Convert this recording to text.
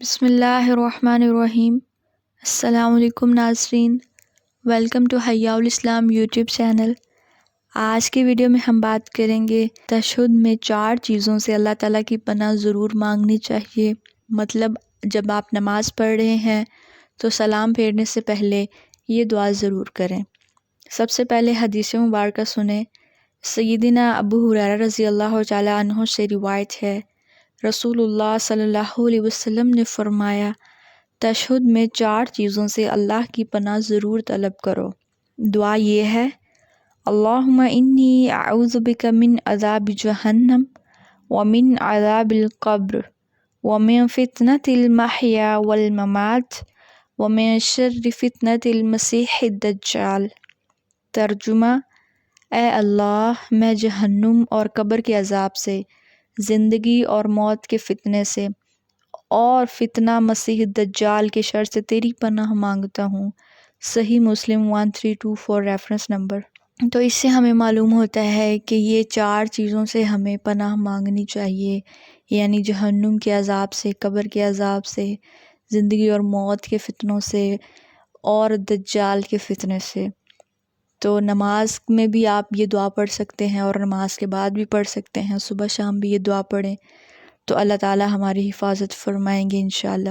بسم اللہ الرحمن الرحیم۔ السلام علیکم ناظرین، ویلکم ٹو حیاء الاسلام یوٹیوب چینل۔ آج کی ویڈیو میں ہم بات کریں گے تشہد میں 4 چیزوں سے اللہ تعالیٰ کی پناہ ضرور مانگنی چاہیے۔ مطلب جب آپ نماز پڑھ رہے ہیں تو سلام پھیرنے سے پہلے یہ دعا ضرور کریں۔ سب سے پہلے حدیث مبارکہ سنیں۔ سیدنا ابو ہریرہ رضی اللہ تعالیٰ عنہ سے روایت ہے، رسول اللہ صلی اللہ علیہ وسلم نے فرمایا، تشہد میں 4 چیزوں سے اللہ کی پناہ ضرور طلب کرو۔ دعا یہ ہے، اللہم انی اعوذ بک من عذاب جہنم ومن عذاب القبر ومن فتنۃ المحیا والممات ومن شر فتنۃ المسیح الدجال۔ ترجمہ، اے اللہ، میں جہنم اور قبر کے عذاب سے، زندگی اور موت کے فتنے سے، اور فتنہ مسیح الدجال کے شر سے تیری پناہ مانگتا ہوں۔ صحیح مسلم 1324 ریفرنس نمبر۔ تو اس سے ہمیں معلوم ہوتا ہے کہ یہ 4 چیزوں سے ہمیں پناہ مانگنی چاہیے، یعنی جہنم کے عذاب سے، قبر کے عذاب سے، زندگی اور موت کے فتنوں سے، اور دجال کے فتنے سے۔ تو نماز میں بھی آپ یہ دعا پڑھ سکتے ہیں اور نماز کے بعد بھی پڑھ سکتے ہیں، صبح شام بھی یہ دعا پڑھیں تو اللہ تعالیٰ ہماری حفاظت فرمائیں گے انشاءاللہ۔